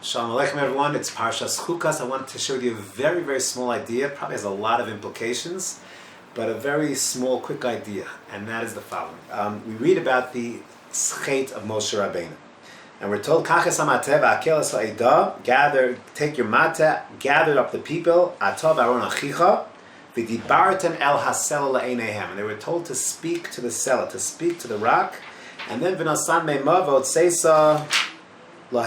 Shalom Aleichem everyone, it's Parshat Chukas. I wanted to share with you a very, very small idea. Probably has a lot of implications, but a very small, quick idea, and that is the following. We read about the height of Moshe Rabbeinu, and we're told, gather, take your mata, gather up the people, atov aron achicha, v'dibartem el hasela la'eineihem. And they were told to speak to the selah, to speak to the rock, and then v'nasan me'ma v'otseisa, and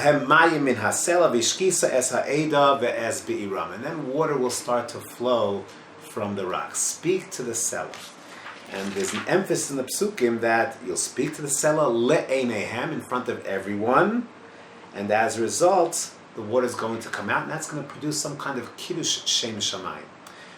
then water will start to flow from the rock. Speak to the selah. And there's an emphasis in the psukim that you'll speak to the selah le'eineihem, in front of everyone, and as a result, the water is going to come out, and that's going to produce some kind of kiddush shem shamayim.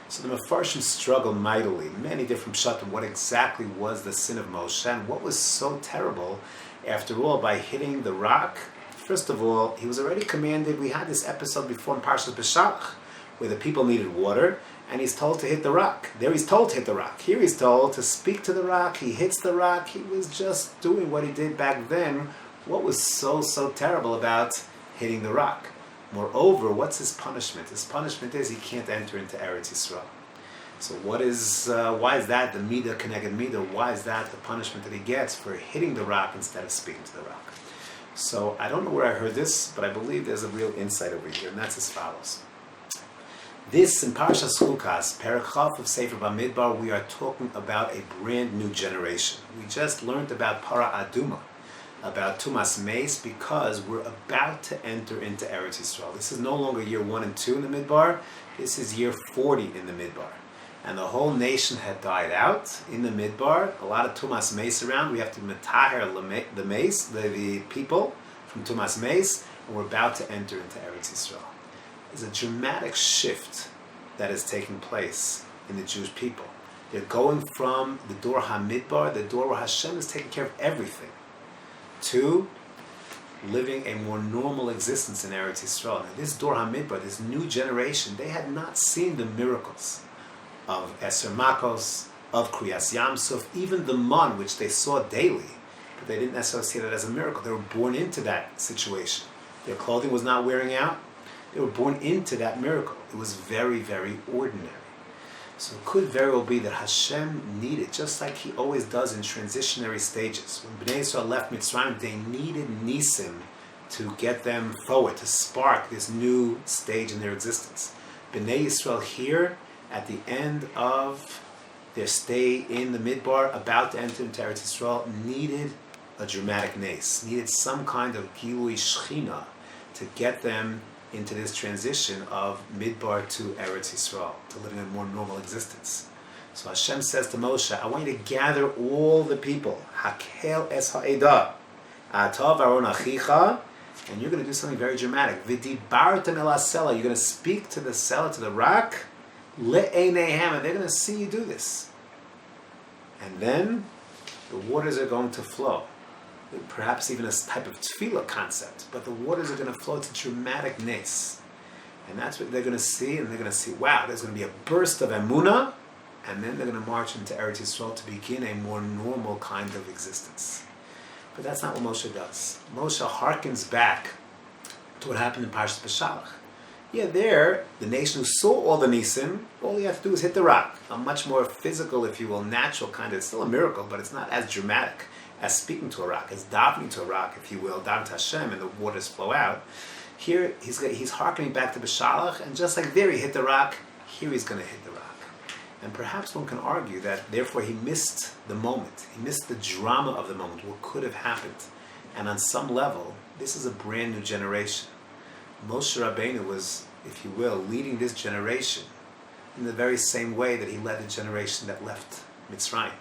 So the Mefarshim struggle mightily, many different pshatim, what exactly was the sin of Moshe, and what was so terrible, after all, by hitting the rock. First of all, he was already commanded. We had this episode before in Parshat Chukas, where the people needed water, and he's told to hit the rock. There he's told to hit the rock. Here he's told to speak to the rock. He hits the rock. He was just doing what he did back then. What was so terrible about hitting the rock? Moreover, what's his punishment? His punishment is he can't enter into Eretz Yisrael. So why is that the midah keneged midah? Why is that the punishment that he gets for hitting the rock instead of speaking to the rock? So I don't know where I heard this, but I believe there's a real insight over here, and that's as follows. This, in Parshat Chukas, Perek Chaf of Sefer Bamidbar, we are talking about a brand new generation. We just learned about Para Aduma, about Tumas Meis, because we're about to enter into Eretz Yisrael. This is no longer year 1 and 2 in the Midbar, this is year 40 in the Midbar. And the whole nation had died out in the Midbar. A lot of Tumas Meis around. We have to metaher the Meis, the people from Tumas Meis, and we're about to enter into Eretz Yisrael. There's a dramatic shift that is taking place in the Jewish people. They're going from the Dor HaMidbar, the Dor where Hashem is taking care of everything, to living a more normal existence in Eretz Yisrael. Now this Dor HaMidbar, this new generation, they had not seen the miracles of Eser Makos, of Kriyas Yamsuf, even the man, which they saw daily, but they didn't necessarily see that as a miracle. They were born into that situation. Their clothing was not wearing out. They were born into that miracle. It was very, very ordinary. So it could very well be that Hashem needed, just like He always does in transitionary stages. When Bnei Yisrael left Mitzrayim, they needed Nissim to get them forward, to spark this new stage in their existence. Bnei Yisrael here, at the end of their stay in the Midbar, about to enter into Eretz Yisrael, needed a dramatic nes, needed some kind of Gilui Shechina to get them into this transition of Midbar to Eretz Yisrael, to living a more normal existence. So Hashem says to Moshe, I want you to gather all the people, Hakel es ha'edah, Atav aron achicha, and you're going to do something very dramatic. V'dibartem el hasela, you're going to speak to the selah, to the rock, le'eineihem, and they're going to see you do this. And then the waters are going to flow. Perhaps even a type of tefillah concept, but the waters are going to flow to dramatic nes. And that's what they're going to see, and they're going to see, wow, there's going to be a burst of Emunah, and then they're going to march into Eretz Yisrael to begin a more normal kind of existence. But that's not what Moshe does. Moshe harkens back to what happened in Parshat Chukas. Yeah, there, the nation who saw all the Nissim, all you have to do is hit the rock. A much more physical, if you will, natural kind of, it's still a miracle, but it's not as dramatic as speaking to a rock, as davening to a rock, if you will, daven to Hashem, and the waters flow out. Here, he's harkening back to B'Shalach, and just like there he hit the rock, here he's going to hit the rock. And perhaps one can argue that, therefore, he missed the moment. He missed the drama of the moment, what could have happened. And on some level, this is a brand new generation. Moshe Rabbeinu was, if you will, leading this generation in the very same way that he led the generation that left Mitzrayim.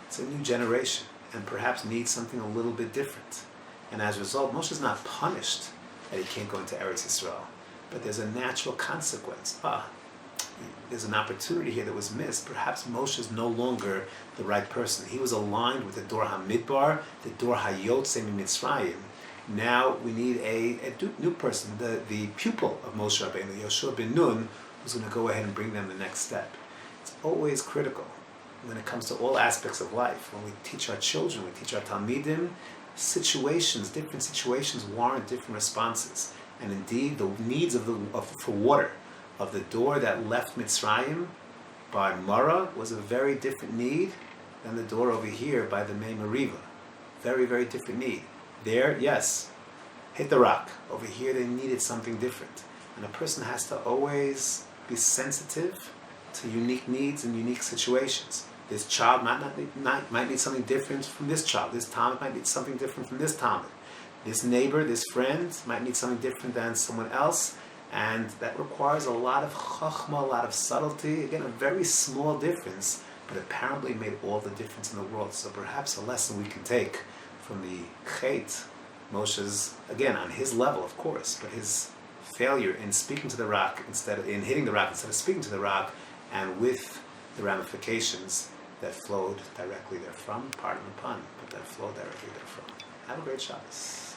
It's a new generation, and perhaps needs something a little bit different. And as a result, Moshe is not punished that he can't go into Eretz Yisrael, but there's a natural consequence. There's an opportunity here that was missed. Perhaps Moshe is no longer the right person. He was aligned with the Dor HaMidbar, the Dor HaYotzei Mitzrayim. Now we need a new person, the pupil of Moshe Rabbeinu, Yoshua ben Nun, who's going to go ahead and bring them the next step. It's always critical when it comes to all aspects of life. When we teach our children, we teach our Talmidim, different situations warrant different responses. And indeed, the needs for water of the door that left Mitzrayim by Mara was a very different need than the door over here by the Mei Meriva. Very, very different need. There, yes, hit the rock. Over here, they needed something different. And a person has to always be sensitive to unique needs and unique situations. This child might need something different from this child. This Talmud might need something different from this Talmud. This neighbor, this friend might need something different than someone else. And that requires a lot of chachma, a lot of subtlety. Again, a very small difference, but apparently made all the difference in the world. So perhaps a lesson we can take from the chet, Moshe's, again, on his level, of course, but his failure in speaking to the rock in hitting the rock instead of speaking to the rock, and with the ramifications that flowed directly therefrom, pardon the pun, but that flowed directly therefrom. Have a great Shabbos.